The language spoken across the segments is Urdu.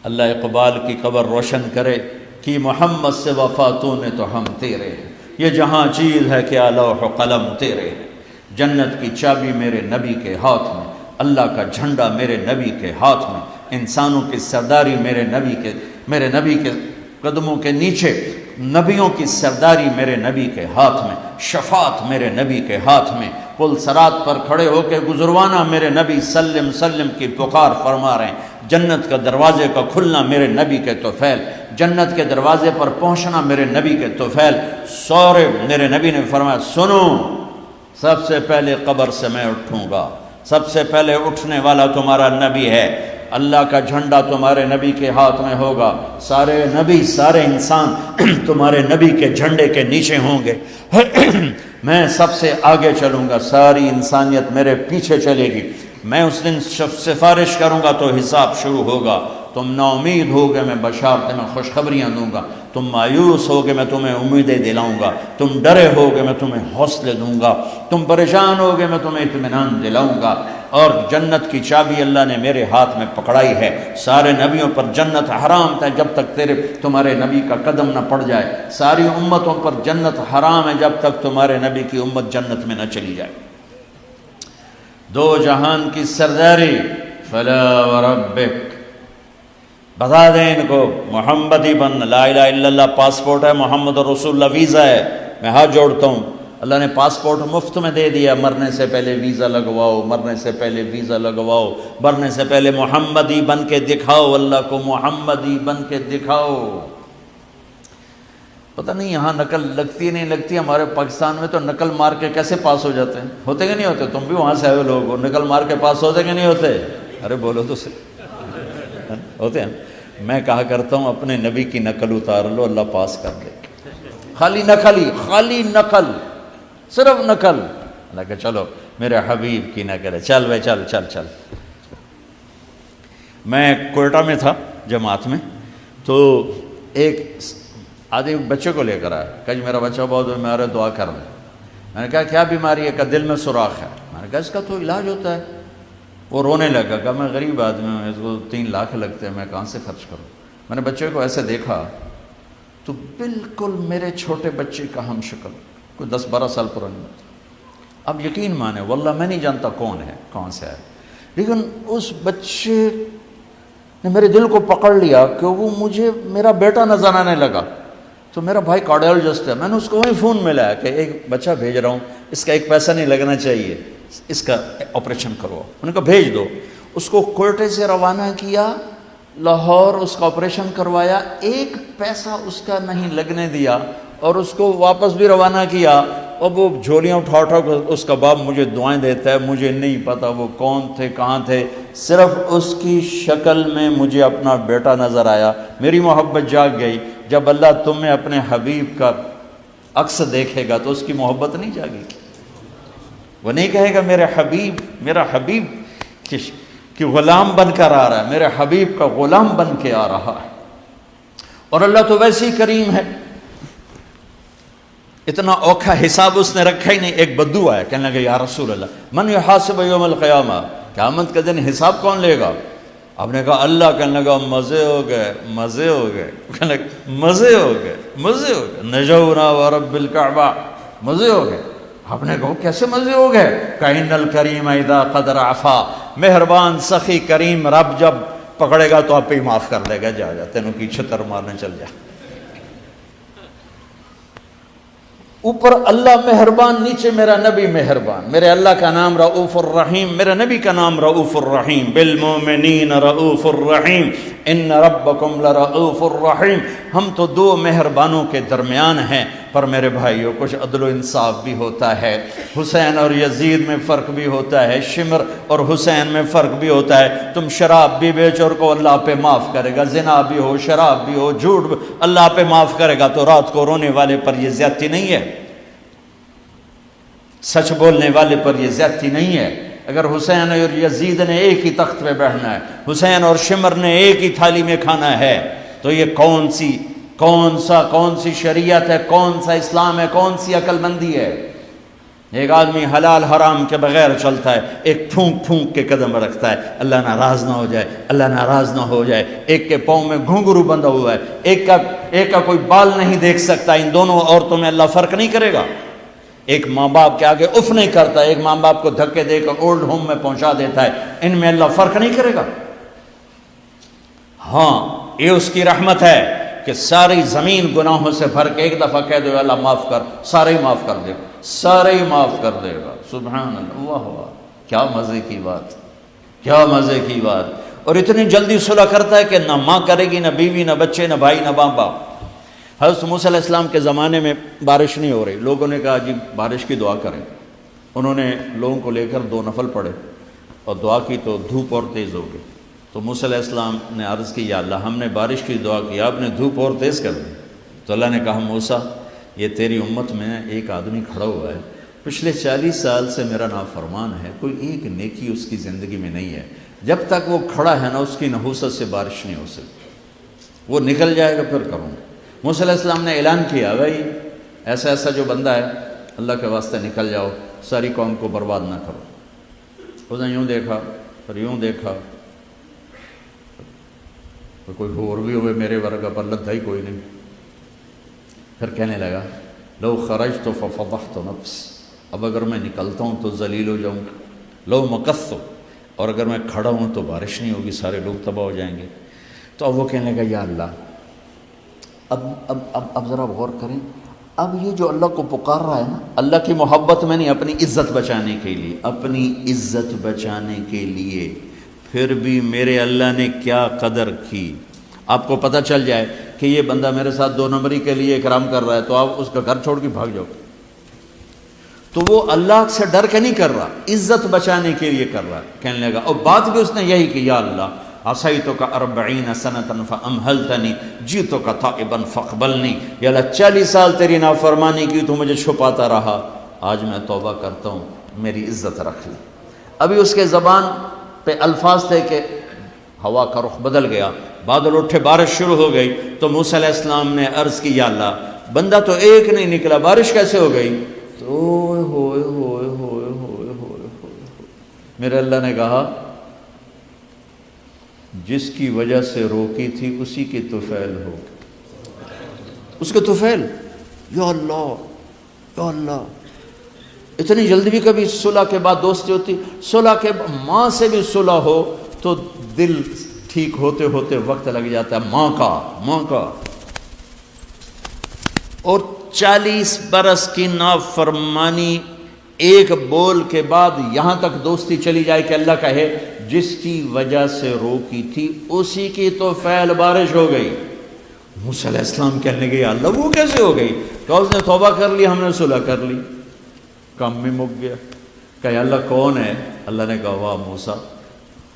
اللہ اقبال کی قبر روشن کرے کہ محمد سے وفا تو نے تو ہم تیرے ہیں، یہ جہاں چیز ہے کیا لوح و قلم تیرے ہیں، جنت کی چابی میرے نبی کے ہاتھ میں، اللہ کا جھنڈا میرے نبی کے ہاتھ میں، انسانوں کی سرداری میرے نبی کے قدموں کے نیچے، نبیوں کی سرداری میرے نبی کے ہاتھ میں، شفاعت میرے نبی کے ہاتھ میں، پل صراط پر کھڑے ہو کے گزروانا میرے نبی سلم سلم کی پکار فرما رہے ہیں، جنت کا دروازے کا کھلنا میرے نبی کے طفیل، جنت کے دروازے پر پہنچنا میرے نبی کے طفیل، سورے میرے نبی نے فرمایا سنو، سب سے پہلے قبر سے میں اٹھوں گا، سب سے پہلے اٹھنے والا تمہارا نبی ہے، اللہ کا جھنڈا تمہارے نبی کے ہاتھ میں ہوگا، سارے نبی سارے انسان تمہارے نبی کے جھنڈے کے نیچے ہوں گے، میں سب سے آگے چلوں گا، ساری انسانیت میرے پیچھے چلے گی، میں اس دن سفارش کروں گا تو حساب شروع ہوگا، تم نا امید ہوگے میں بشارتیں میں خوشخبریاں دوں گا، تم مایوس ہوگے میں تمہیں امیدیں دلاؤں گا، تم ڈرے ہوگے میں تمہیں حوصلے دوں گا، تم پریشان ہوگے میں تمہیں اطمینان دلاؤں گا، اور جنت کی چابی اللہ نے میرے ہاتھ میں پکڑائی ہے، سارے نبیوں پر جنت حرام تھا جب تک تمہارے نبی کا قدم نہ پڑ جائے، ساری امتوں پر جنت حرام ہے جب تک تمہارے نبی کی امت جنت میں نہ چلی جائے، دو جہان کی سرداری، فلا وربک، بتا دیں ان کو محمدی بن، لا الہ الا اللہ پاسپورٹ ہے، محمد رسول اللہ ویزا ہے، میں ہاتھ جوڑتا ہوں، اللہ نے پاسپورٹ مفت میں دے دیا، مرنے سے پہلے ویزا لگواؤ، مرنے سے پہلے ویزا لگواؤ، مرنے سے پہلے محمدی بن کے دکھاؤ، اللہ کو محمدی بن کے دکھاؤ۔ پتہ نہیں یہاں نقل لگتی نہیں لگتی، ہمارے پاکستان میں تو نقل مار کے کیسے پاس ہو جاتے ہیں، ہوتے کہ نہیں ہوتے؟ تم بھی وہاں سے آئے لوگ ہو، نقل مار کے پاس ہوتے کہ نہیں ہوتے؟ ارے بولو تو صحیح، ہوتے ہیں۔ میں کہا کرتا ہوں اپنے نبی کی نقل اتار لو، اللہ پاس کر دے، خالی نقل، صرف نقل، اللہ کہ چلو میرے حبیب کی نقل ہے، چل بھائی چل۔ میں کوئٹہ میں تھا جماعت میں، تو ایک آدمی بچے کو لے کر آیا، کہ جی میرا بچہ بہت بیمار ہے، دعا کر دیں۔ میں نے کہا کیا بیماری ہے؟ کہ دل میں سوراخ ہے۔ میں نے کہا اس کا تو علاج ہوتا ہے۔ وہ رونے لگا، کہ میں غریب آدمی ہوں، اس کو 3 لاکھ لگتے ہیں، میں کہاں سے خرچ کروں؟ میں نے بچے کو ایسے دیکھا تو بالکل میرے چھوٹے بچے کا ہم شکل، کوئی 10-12 سال پرانی بات۔ اب یقین مانے واللہ میں نہیں جانتا کون سے ہے، لیکن اس بچے نے میرے دل کو پکڑ لیا کہ وہ مجھے میرا بیٹا نظر آنے لگا۔ تو میرا بھائی کارڈیالوجسٹ ہے، میں نے اس کو وہی فون ملایا کہ ایک بچہ بھیج رہا ہوں، اس کا 1 پیسہ نہیں لگنا چاہیے، اس کا آپریشن کرو۔ انہوں نے کہا بھیج دو۔ اس کو کوئٹے سے روانہ کیا، لاہور اس کا آپریشن کروایا، 1 پیسہ اس کا نہیں لگنے دیا، اور اس کو واپس بھی روانہ کیا۔ اب وہ جھولیاں اٹھا اس کا باپ مجھے دعائیں دیتا ہے، مجھے نہیں پتا وہ کون تھے کہاں تھے، صرف اس کی شکل میں مجھے اپنا بیٹا نظر آیا، میری محبت جاگ گئی۔ جب اللہ تمہیں اپنے حبیب کا عکس دیکھے گا تو اس کی محبت نہیں جاگے گی، وہ نہیں کہے گا میرا حبیب کہ غلام بن کر آ رہا ہے، میرے حبیب کا غلام بن کے آ رہا ہے۔ اور اللہ تو ویسے ہی کریم ہے، اتنا اوکھا حساب اس نے رکھا ہی نہیں۔ ایک بدو آیا، کہنے لگا یا رسول اللہ من یحاسب یوم القیامہ، قیامت کا دن حساب کون لے گا؟ آپ نے کہا اللہ۔ کہنے لگا مزے ہو گئے کہنے لگا مزے ہو گئے نجونا ورب الکعبہ، مزے ہو گئے۔ آپ نے کہا کیسے مزے ہو گئے؟ کَإِنَّ الْكَرِيمَ اِذَا قَدْ عَفَا، مہربان سخی کریم رب جب پکڑے گا تو آپ ہی معاف کر لے گا، جا تینوں کی چھتر مارنے چل جا۔ اوپر اللہ مہربان، نیچے میرا نبی مہربان۔ میرے اللہ کا نام رؤوف الرحیم، میرے نبی کا نام رؤوف الرحیم، بالمؤمنین رؤوف الرحیم ان ربکم لرؤوف الرحیم۔ ہم تو 2 مہربانوں کے درمیان ہیں، پر میرے بھائیوں کچھ عدل و انصاف بھی ہوتا ہے، حسین اور یزید میں فرق بھی ہوتا ہے، شمر اور حسین میں فرق بھی ہوتا ہے۔ تم شراب بھی بیچ اور کو اللہ پہ معاف کرے گا، زنا بھی ہو، شراب بھی ہو، جھوٹ بھی اللہ پہ معاف کرے گا، تو رات کو رونے والے پر یہ زیادتی نہیں ہے، سچ بولنے والے پر یہ زیادتی نہیں ہے۔ اگر حسین اور یزید نے ایک ہی تخت پہ بیٹھنا ہے، حسین اور شمر نے ایک ہی تھالی میں کھانا ہے، تو یہ کون سی شریعت ہے، کون سا اسلام ہے، کون سی عقل مندی ہے؟ ایک آدمی حلال حرام کے بغیر چلتا ہے، ایک پھونک پھونک کے قدم رکھتا ہے اللہ ناراض نہ ہو جائے، اللہ ناراض نہ ہو جائے، ایک کے پاؤں میں گھنگرو بندھا ہوا ہے، ایک کا کوئی بال نہیں دیکھ سکتا، ان دونوں عورتوں میں اللہ فرق نہیں کرے گا؟ ایک ماں باپ کے آگے اف نہیں کرتا، ایک ماں باپ کو دھکے دے کر اولڈ ہوم میں پہنچا دیتا ہے، ان میں اللہ فرق نہیں کرے گا؟ ہاں یہ اس کی رحمت ہے کہ ساری زمین گناہوں سے بھر کے ایک دفعہ کہہ دو اللہ معاف کر، سارے ہی معاف کر دے گا، سارے ہی معاف کر دے گا۔ سبحان اللہ، واہ واہ، کیا مزے کی بات، کیا مزے کی بات۔ اور اتنی جلدی صلح کرتا ہے کہ نہ ماں کرے گی، نہ بیوی، نہ بچے، نہ بھائی، نہ باپ باپ۔ حضرت موسیٰ علیہ السلام کے زمانے میں بارش نہیں ہو رہی، لوگوں نے کہا جی بارش کی دعا کریں۔ انہوں نے لوگوں کو لے کر 2 نفل پڑھے اور دعا کی تو دھوپ اور تیز ہو گئی۔ تو موسیٰ علیہ السلام نے عرض کی یا اللہ ہم نے بارش کی دعا کی، آپ نے دھوپ اور تیز کر دی۔ تو اللہ نے کہا موسیٰ یہ تیری امت میں ایک آدمی کھڑا ہوا ہے، پچھلے 40 سال سے میرا نافرمان ہے، کوئی ایک نیکی اس کی زندگی میں نہیں ہے، جب تک وہ کھڑا ہے نا اس کی نحوست سے بارش نہیں ہو سکتی، وہ نکل جائے گا پھر کروں۔ موسیٰ علیہ السلام نے اعلان کیا بھائی ایسا ایسا جو بندہ ہے اللہ کے واسطے نکل جاؤ، ساری قوم کو برباد نہ کرو۔ اس نے یوں دیکھا پھر یوں دیکھا، کوئی اور بھی ہوئے میرے ورگا پر لدھا ہی کوئی نہیں۔ پھر کہنے لگا لو خرجت ففضحت نفسی، اب اگر میں نکلتا ہوں تو ذلیل ہو جاؤں گا، لو مکثت، اور اگر میں کھڑا ہوں تو بارش نہیں ہوگی، سارے لوگ تباہ ہو جائیں گے۔ تو اب وہ کہنے لگا یا اللہ اب ذرا غور کریں، اب یہ جو اللہ کو پکار رہا ہے نا، اللہ کی محبت میں نہیں، اپنی عزت بچانے کے لیے، اپنی عزت بچانے کے لیے، پھر بھی میرے اللہ نے کیا قدر کی۔ آپ کو پتہ چل جائے کہ یہ بندہ میرے ساتھ 2 نمبری کے لیے اکرام کر رہا ہے تو آپ اس کا گھر چھوڑ کے بھاگ جاؤ۔ تو وہ اللہ سے ڈر کے نہیں کر رہا، عزت بچانے کے لیے کر رہا ہے۔ کہنے لگا اور بات بھی اس نے یہی کی یا اللہ عصیتک 40 سنة فأمہلتنی جئتک تائبا فاقبلنی، یا اللہ 40 سال تیری نافرمانی کی تو مجھے چھپاتا رہا، آج میں توبہ کرتا ہوں، میری عزت رکھ لی۔ ابھی اس کے زبان پہ الفاظ تھے کہ ہوا کا رخ بدل گیا، بادل اٹھے، بارش شروع ہو گئی۔ تو موسیٰ علیہ السلام نے عرض کی یا اللہ بندہ تو ایک نہیں نکلا، بارش کیسے ہو گئی؟ تو ہوئے ہوئے ہوئے ہوئے ہوئے میرے اللہ نے کہا جس کی وجہ سے روکی تھی اسی کی طفیل ہو، اس کے طفیل۔ یا اللہ یا اللہ، اتنی جلدی بھی کبھی صلح کے بعد دوستی ہوتی؟ صلح کے ماں سے بھی صلح ہو تو دل ٹھیک ہوتے ہوتے وقت لگ جاتا ہے، ماں کا۔ اور 40 برس کی نافرمانی ایک بول کے بعد یہاں تک دوستی چلی جائے کہ اللہ کہے جس کی وجہ سے روکی تھی اسی کی تو فعل بارش ہو گئی۔ موسیٰ علیہ السلام کہنے لگے یا اللہ وہ کیسے ہو گئی؟ کہا اس نے توبہ کر لی، ہم نے صلح کر لی، کام بھی مک گیا۔ کہا یا اللہ کون ہے؟ اللہ نے کہا واہ موسیٰ،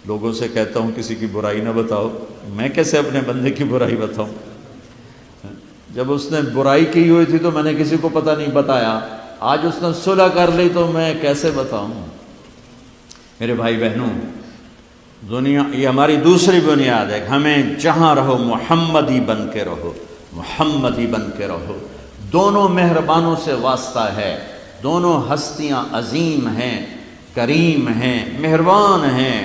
لوگوں سے کہتا ہوں کسی کی برائی نہ بتاؤ، میں کیسے اپنے بندے کی برائی بتاؤں؟ جب اس نے برائی کی ہوئی تھی تو میں نے کسی کو پتہ نہیں بتایا، آج اس نے صلح کر لی تو میں کیسے بتاؤں؟ میرے بھائی بہنوں، دنیا یہ ہماری دوسری بنیاد ہے کہ ہمیں جہاں رہو محمدی بن کے رہو، محمدی بن کے رہو۔ دونوں مہربانوں سے واسطہ ہے، دونوں ہستیاں عظیم ہیں، کریم ہیں، مہربان ہیں۔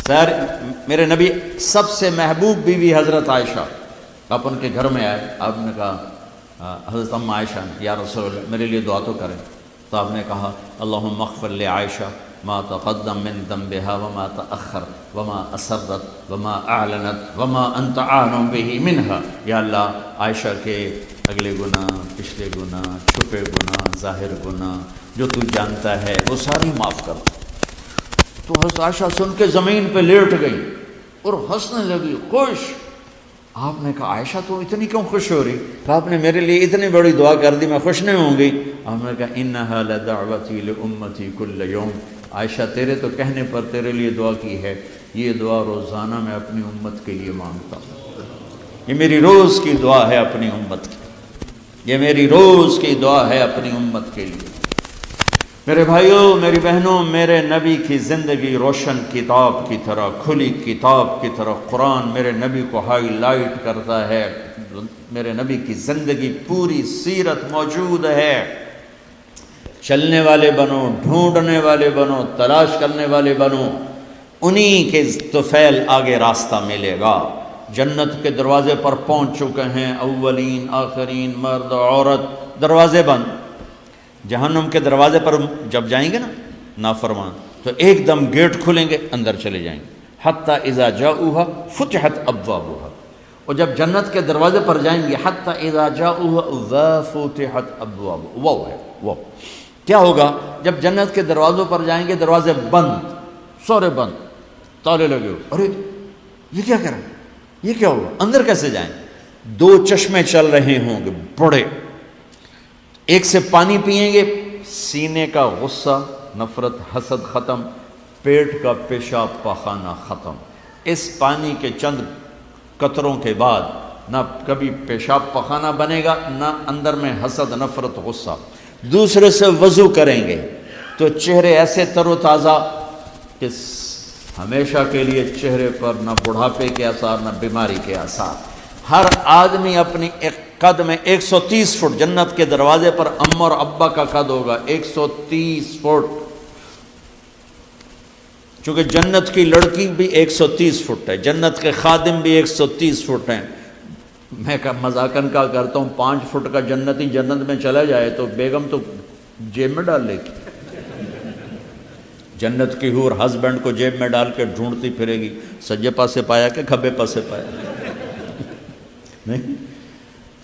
سر میرے نبی سب سے محبوب بیوی حضرت عائشہ، آپ ان کے گھر میں آئے، آپ نے کہا حضرت ام عائشہ یا رسول اللہ میرے لیے دعا تو کریں۔ تو آپ نے کہا اللہم اغفر لعائشہ ما تقدم من ذنبها وما تأخر وما اسرت وما اعلنت وما انت عالم به منها، یا اللہ عائشہ کے اگلے گناہ، پچھلے گناہ، چھپے گناہ، ظاہر گناہ جو تو جانتا ہے وہ ساری معاف کر۔ تو حضرت عائشہ سن کے زمین پہ لیٹ گئی اور ہنسنے لگی، خوش۔ آپ نے کہا عائشہ تو اتنی کیوں خوش ہو رہی؟ کہ آپ نے میرے لیے اتنی بڑی دعا کر دی، میں خوش نہیں ہوں گی؟ آپ نے کہا انہا لدعوتی لامتی کل یوم، عائشہ تیرے تو کہنے پر تیرے لیے دعا کی ہے، یہ دعا روزانہ میں اپنی امت کے لیے مانگتا ہوں، یہ میری روز کی دعا ہے اپنی امت کی، یہ میری روز کی دعا ہے اپنی امت کے لیے۔ میرے بھائیوں، میری بہنوں، میرے نبی کی زندگی روشن کتاب کی طرح، کھلی کتاب کی طرح قرآن میرے نبی کو ہائی لائٹ کرتا ہے۔ میرے نبی کی زندگی پوری سیرت موجود ہے۔ چلنے والے بنو، ڈھونڈنے والے بنو، تلاش کرنے والے بنو، انہی کے طفیل آگے راستہ ملے گا۔ جنت کے دروازے پر پہنچ چکے ہیں، اولین آخرین، مرد عورت، دروازے بند۔ جہنم کے دروازے پر جب جائیں گے نا نافرمان، تو ایک دم گیٹ کھلیں گے، اندر چلے جائیں گے۔ حتی اذا جاؤہا فتحت ابوابہا، اور جب جنت کے دروازے پر جائیں گے، حتی اذا جاؤہا وفتحت ابوابہا، وہ ہے وہ کیا ہوگا جب جنت کے دروازوں پر جائیں گے، دروازے بند، سورے بند، تالے لگے ہو، ارے یہ کیا کر رہے ہیں، یہ کیا ہوگا، اندر کیسے جائیں؟ دو چشمے چل رہے ہوں گے بڑے، ایک سے پانی پئیں گے، سینے کا غصہ، نفرت، حسد ختم، پیٹ کا پیشاب پاخانہ ختم۔ اس پانی کے چند قطروں کے بعد نہ کبھی پیشاب پاخانہ بنے گا، نہ اندر میں حسد، نفرت، غصہ۔ دوسرے سے وضو کریں گے تو چہرے ایسے تر و تازہ کہ ہمیشہ کے لیے چہرے پر نہ بڑھاپے کے آثار، نہ بیماری کے آثار۔ ہر آدمی اپنی ایک قد میں 130 فٹ، جنت کے دروازے پر اماں اور ابا کا قد ہوگا 130 فٹ، چونکہ جنت کی لڑکی بھی 130 فٹ ہے، جنت کے خادم بھی 130 فٹ ہیں۔ میں مذاقن کا کرتا ہوں 5 فٹ کا جنتی جنت میں چلا جائے تو بیگم تو جیب میں ڈال لے گی، جنت کی حور ہسبینڈ کو جیب میں ڈال کے ڈھونڈتی پھرے گی، سجے پاسے پایا کہ کھبے پاسے پایا، نہیں؟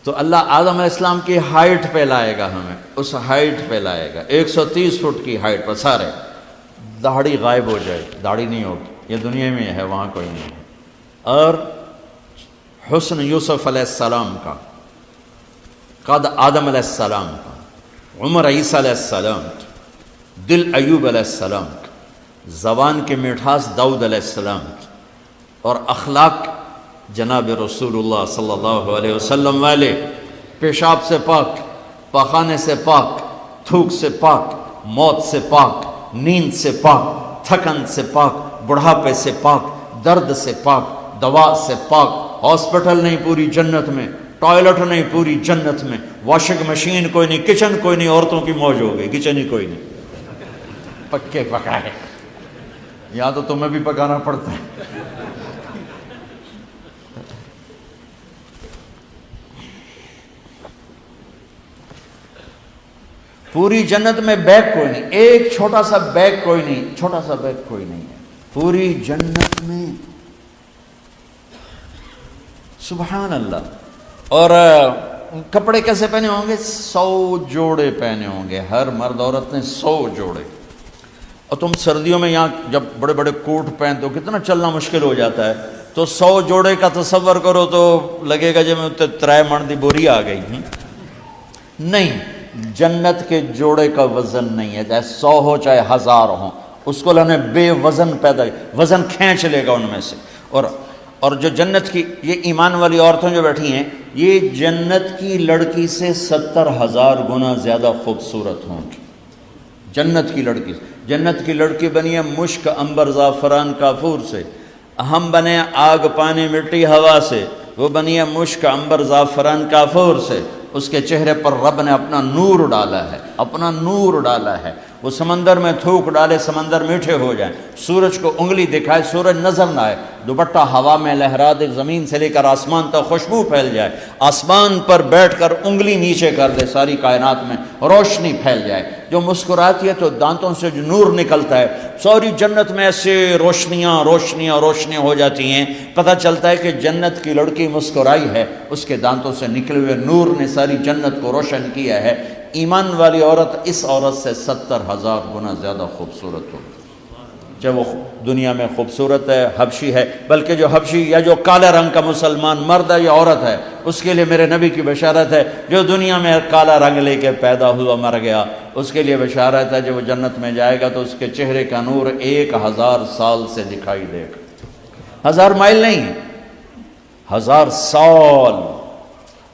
تو اللہ آدم علیہ السلام کی ہائٹ پہ لائے گا، ہمیں اس ہائٹ پہ لائے گا، 130 فٹ کی ہائٹ پر سارے، داڑھی غائب ہو جائے، داڑھی نہیں ہوگی، یہ دنیا میں ہے، وہاں کوئی نہیں ہے۔ اور حسن یوسف علیہ السلام کا، قد آدم علیہ السلام کا، عمر عیسیٰ علیہ السلام کا، دل ایوب علیہ السلام کا، زبان کی مٹھاس داؤد علیہ السلام کی، اور اخلاق جناب رسول اللہ صلی اللہ علیہ وسلم والے، پیشاب سے پاک، پاخانے سے پاک، تھوک سے پاک، موت سے پاک، نیند سے پاک، تھکن سے پاک، بڑھاپے سے پاک، درد سے پاک، دوا سے پاک۔ ہاسپٹل نہیں پوری جنت میں، ٹوائلٹ نہیں پوری جنت میں، واشنگ مشین کوئی نہیں، کچن کوئی نہیں، عورتوں کی موج ہو گئی، کچن ہی کوئی نہیں، پکے پکائے، یا تو تمہیں بھی پکانا پڑتا ہے۔ پوری جنت میں بیگ کوئی نہیں، ایک چھوٹا سا بیگ کوئی نہیں، چھوٹا سا بیگ کوئی نہیں ہے پوری جنت میں، سبحان اللہ۔ اور کپڑے کیسے پہنے ہوں گے؟ 100 جوڑے پہنے ہوں گے، ہر مرد عورت نے 100 جوڑے۔ اور تم سردیوں میں یہاں جب بڑے بڑے کوٹ پہنتے ہو کتنا چلنا مشکل ہو جاتا ہے، تو 100 جوڑے کا تصور کرو تو لگے گا جب میں 3 من دی بوری آ گئی۔ نہیں، جنت کے جوڑے کا وزن نہیں ہے، چاہے 100 ہو چاہے 1000 ہوں، اس کو اللہ نے بے وزن پیدا کیا، وزن کھینچ لے گا ان میں سے۔ اور جو جنت کی یہ ایمان والی عورتیں جو بیٹھی ہیں، یہ جنت کی لڑکی سے 70,000 گنا زیادہ خوبصورت ہوں گی۔ جنت کی لڑکی، جنت کی لڑکی بنی ہے مشک، عنبر، زعفران، کافور سے، ہم بنے آگ، پانی، مٹی، ہوا سے، وہ بنی ہے مشک، عنبر، زعفران، کافور سے۔ اس کے چہرے پر رب نے اپنا نور ڈالا ہے، اپنا نور ڈالا ہے۔ وہ سمندر میں تھوک ڈالے، سمندر میٹھے ہو جائیں، سورج کو انگلی دکھائے، سورج نظر نہ آئے، دوپٹہ ہوا میں لہرا دے، زمین سے لے کر آسمان تک خوشبو پھیل جائے، آسمان پر بیٹھ کر انگلی نیچے کر دے، ساری کائنات میں روشنی پھیل جائے، جو مسکراتی ہے تو دانتوں سے جو نور نکلتا ہے، ساری جنت میں ایسے روشنیاں روشنیاں روشنیاں ہو جاتی ہیں، پتہ چلتا ہے کہ جنت کی لڑکی مسکرائی ہے، اس کے دانتوں سے نکلے ہوئے نور نے ساری جنت کو روشن کیا ہے۔ ایمان والی عورت اس عورت سے 70,000 گنا زیادہ خوبصورت ہوگی، چاہے وہ دنیا میں خوبصورت ہے، حبشی ہے، بلکہ جو حبشی یا جو کالے رنگ کا مسلمان مرد ہے یا عورت ہے، اس کے لیے میرے نبی کی بشارت ہے، جو دنیا میں کالا رنگ لے کے پیدا ہوا مر گیا، اس کے لیے بشارت ہے، جو وہ جنت میں جائے گا تو اس کے چہرے کا نور 1000 سال سے دکھائی دے گا، 1000 مائل نہیں، 1000 سال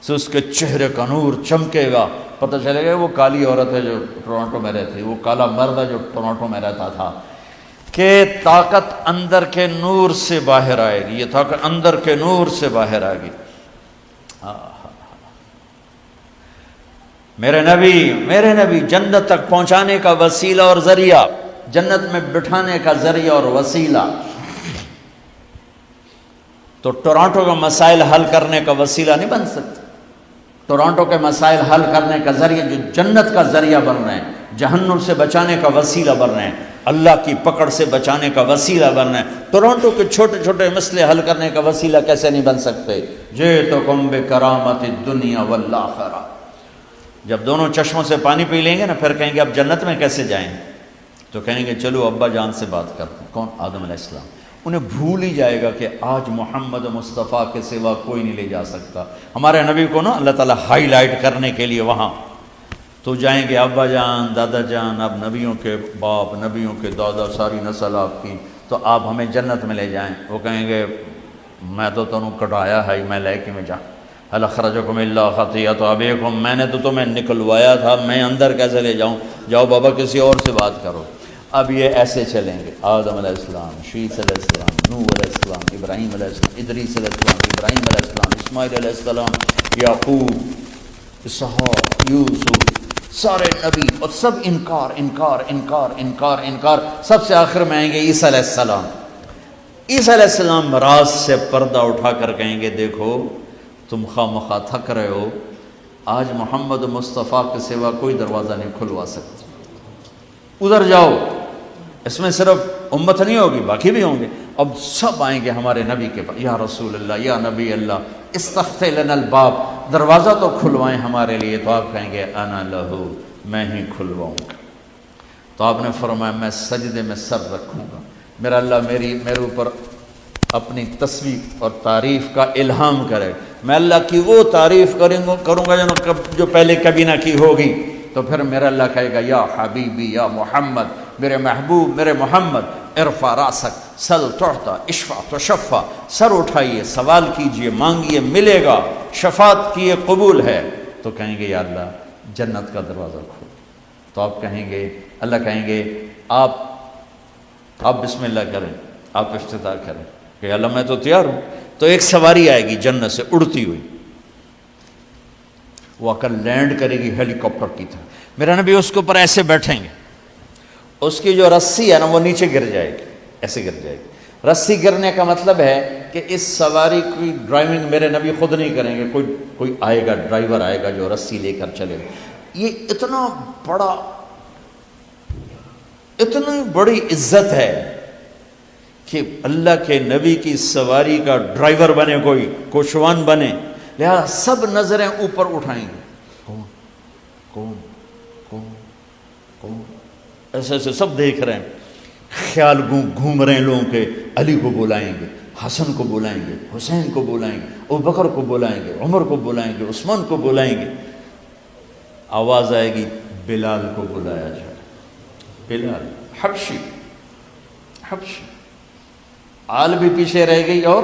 سے اس کے چہرے کا نور چمکے گا، پتہ چلے گا وہ کالی عورت ہے جو ٹورانٹو میں رہتی، وہ کالا مرد ہے جو ٹورانٹو میں رہتا تھا، کہ طاقت اندر کے نور سے باہر آئے گی، یہ طاقت اندر کے نور سے باہر آئے گی۔ میرے نبی جنت تک پہنچانے کا وسیلہ اور ذریعہ، جنت میں بٹھانے کا ذریعہ اور وسیلہ۔ تو ٹورانٹو کا مسائل حل کرنے کا وسیلہ نہیں بن سکتا، ٹورانٹو کے مسائل حل کرنے کا ذریعہ جو جنت کا ذریعہ بن رہے ہیں، جہنم سے بچانے کا وسیلہ بن رہے ہیں، اللہ کی پکڑ سے بچانے کا وسیلہ بن رہے ہیں، ٹورانٹو کے چھوٹے چھوٹے مسئلے حل کرنے کا وسیلہ کیسے نہیں بن سکتے؟ جئتکم بکرامت الدنیا والآخرہ۔ جب دونوں چشموں سے پانی پی لیں گے نا، پھر کہیں گے اب جنت میں کیسے جائیں؟ تو کہیں گے چلو ابا جان سے بات کرتے ہیں۔ کون؟ آدم علیہ السلام۔ انہیں بھول ہی جائے گا کہ آج محمد مصطفیٰ کے سوا کوئی نہیں لے جا سکتا۔ ہمارے نبی کو نا اللہ تعالیٰ ہائی لائٹ کرنے کے لیے وہاں تو جائیں گے، ابا جان، دادا جان، اب نبیوں کے باپ، نبیوں کے دادا، ساری نسل آپ کی، تو آپ ہمیں جنت میں لے جائیں۔ وہ کہیں گے میں تو تنوں کٹایا ہے، میں لے کے میں جاؤں، هل اخرجکم الا خطیئۃ ابیکم، میں نے تو تمہیں نکلوایا تھا، میں اندر کیسے لے جاؤں؟ جاؤ بابا کسی اور سے بات کرو۔ اب یہ ایسے چلیں گے، آدم علیہ السلام، شیث علیہ السلام، نوح علیہ السلام، ابراہیم علیہ السلام، ادریس علیہ السلام، ابراہیم علیہ السلام، اسماعیل علیہ السلام، یعقوب، اسحاق، یوسف، سارے نبی، اور سب انکار انکار انکار انکار انکار۔ سب سے آخر میں آئیں گے عیسیٰ علیہ السلام۔ عیسیٰ علیہ السلام راز سے پردہ اٹھا کر کہیں گے دیکھو تم خواہ مخواہ تھک رہے ہو، آج محمد مصطفیٰ کے سوا کوئی دروازہ نہیں کھلوا سکتا، ادھر جاؤ۔ اس میں صرف امت نہیں ہوگی، باقی بھی ہوں گے۔ اب سب آئیں گے ہمارے نبی کے پاس، یا رسول اللہ، یا نبی اللہ، استفتح لنا الباب، دروازہ تو کھلوائیں ہمارے لیے۔ تو آپ کہیں گے انا لہو، میں ہی کھلواؤں گا۔ تو آپ نے فرمایا میں سجدے میں سر رکھوں گا، میرا اللہ میرے اوپر اپنی تسبیح اور تعریف کا الہام کرے، میں اللہ کی وہ تعریف کروں گا جو پہلے کبھی نہ کی ہوگی۔ تو پھر میرا اللہ کہے گا یا حبیبی یا محمد، میرے محبوب، میرے محمد، ارفع راسک سل تعطا اشفع تشفع، سر اٹھائیے، سوال کیجئے، مانگیے، ملے گا، شفاعت کیے، قبول ہے۔ تو کہیں گے یا اللہ جنت کا دروازہ کھول۔ تو آپ کہیں گے، اللہ کہیں گے آپ بسم اللہ کریں، آپ افتتاح کریں کہ اللہ میں تو تیار ہوں۔ تو ایک سواری آئے گی جنت سے اڑتی ہوئی، وہ آ کر لینڈ کرے گی ہیلی کاپٹر کی طرح، میرا نبی اس کے اوپر ایسے بیٹھیں گے، اس کی جو رسی ہے نا وہ نیچے گر جائے گی، ایسے گر جائے گی۔ رسی گرنے کا مطلب ہے کہ اس سواری کی ڈرائیونگ میرے نبی خود نہیں کریں گے، کوئی آئے گا، ڈرائیور آئے گا جو رسی لے کر چلے گا۔ یہ اتنی بڑی عزت ہے کہ اللہ کے نبی کی سواری کا ڈرائیور بنے کوئی، کوشوان بنے، لہذا سب نظریں اوپر اٹھائیں گے، کون کون کون کون، ایسے ایسے سب دیکھ رہے ہیں، خیال گھوم رہے ہیں لوگوں کے، علی کو بلائیں گے، حسن کو بلائیں گے، حسین کو بلائیں گے، ابوبکر کو بلائیں گے، عمر کو بلائیں گے، عثمان کو بلائیں گے۔ آواز آئے گی بلال کو بلایا جائے، بلال حبشی، آل بھی پیچھے رہ گئی اور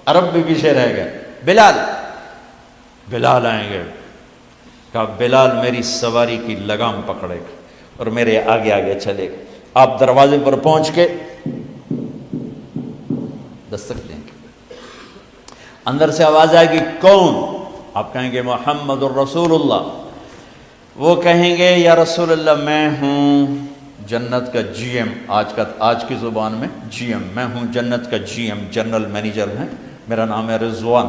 عرب بھی پیچھے رہ گئے، بلال آئیں گے، کہا بلال میری سواری کی لگام پکڑے گا اور میرے آگے آگے چلے گا۔ آپ دروازے پر پہنچ کے دستک دیں گے، اندر سے آواز آئے گی کون؟ آپ کہیں گے محمد الرسول اللہ۔ وہ کہیں گے یا رسول اللہ میں ہوں جنت کا جی ایم، آج کی زبان میں جی ایم، میں ہوں جنت کا جی ایم، جنرل مینیجر ہے، میرا نام ہے رضوان۔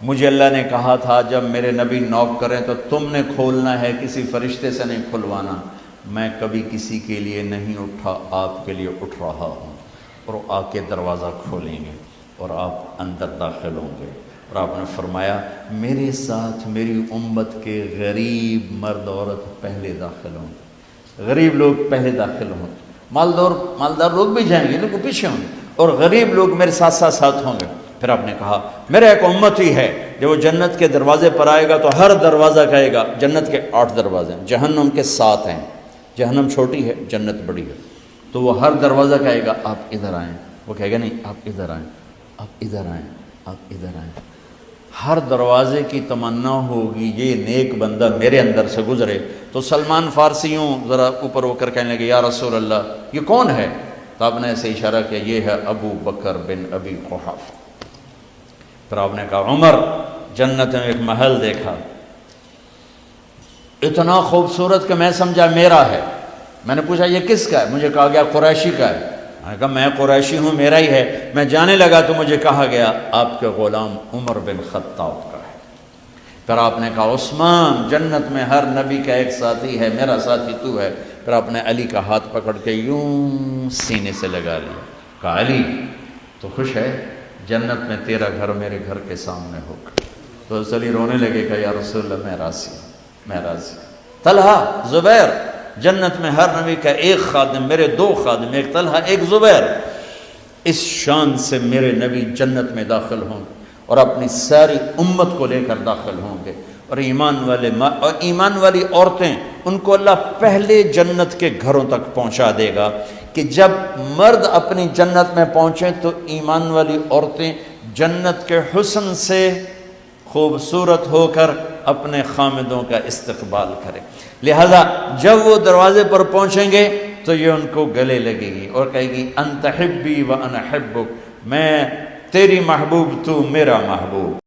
مجھے اللہ نے کہا تھا جب میرے نبی نوک کریں تو تم نے کھولنا ہے، کسی فرشتے سے نہیں کھلوانا۔ میں کبھی کسی کے لیے نہیں اٹھا، آپ کے لیے اٹھ رہا ہوں، اور آ کے دروازہ کھولیں گے اور آپ اندر داخل ہوں گے۔ اور آپ نے فرمایا میرے ساتھ میری امت کے غریب مرد عورت پہلے داخل ہوں گے، غریب لوگ پہلے داخل ہوں گے، مالدار لوگ بھی جائیں گے لیکن پیچھے ہوں گے، اور غریب لوگ میرے ساتھ ہوں گے۔ پھر آپ نے کہا میرا ایک امت ہی ہے جب وہ جنت کے دروازے پر آئے گا تو ہر دروازہ کہے گا، جنت کے 8 دروازے ہیں، جہنم کے 7 ہیں، جہنم چھوٹی ہے، جنت بڑی ہے، تو وہ ہر دروازہ کہے گا آپ ادھر آئیں، وہ کہے گا نہیں آپ ادھر آئیں، آپ ادھر آئیں، آپ ادھر آئیں۔ ہر دروازے کی تمنا ہوگی یہ نیک بندہ میرے اندر سے گزرے۔ تو سلمان فارسیوں ذرا اوپر ہو کر کہنے لگے یا رسول اللہ یہ کون ہے؟ تو آپ نے ایسے اشارہ کیا یہ ہے ابو بکر بن ابی قحافہ۔ پھر آپ نے کہا عمر، جنت میں ایک محل دیکھا، اتنا خوبصورت کہ میں سمجھا میرا ہے۔ میں نے پوچھا یہ کس کا ہے؟ مجھے کہا گیا قریشی کا ہے۔ میں نے کہا میں قریشی ہوں، میرا ہی ہے۔ میں جانے لگا تو مجھے کہا گیا آپ کے غلام عمر بن خطاب کا ہے۔ پھر آپ نے کہا عثمان جنت میں ہر نبی کا ایک ساتھی ہے، میرا ساتھی تو ہے۔ پھر آپ نے علی کا ہاتھ پکڑ کے یوں سینے سے لگا لیا، کہا علی تو خوش ہے؟ جنت میں تیرا گھر میرے گھر کے سامنے ہوگا۔ تو علی رونے لگے کہ یا رسول اللہ میں راضی ہوں، میں راضی ہوں۔ طلحہ زبیر، جنت میں ہر نبی کا ایک خادم، میرے دو خادم، ایک طلحہ ایک زبیر، اس شان سے میرے نبی جنت میں داخل ہوں گے اور اپنی ساری امت کو لے کر داخل ہوں گے۔ اور ایمان والی عورتیں ان کو اللہ پہلے جنت کے گھروں تک پہنچا دے گا کہ جب مرد اپنی جنت میں پہنچیں تو ایمان والی عورتیں جنت کے حسن سے خوبصورت ہو کر اپنے خامدوں کا استقبال کریں۔ لہذا جب وہ دروازے پر پہنچیں گے تو یہ ان کو گلے لگے گی اور کہے گی انت حبی و انا حبک، میں تیری محبوب تو میرا محبوب۔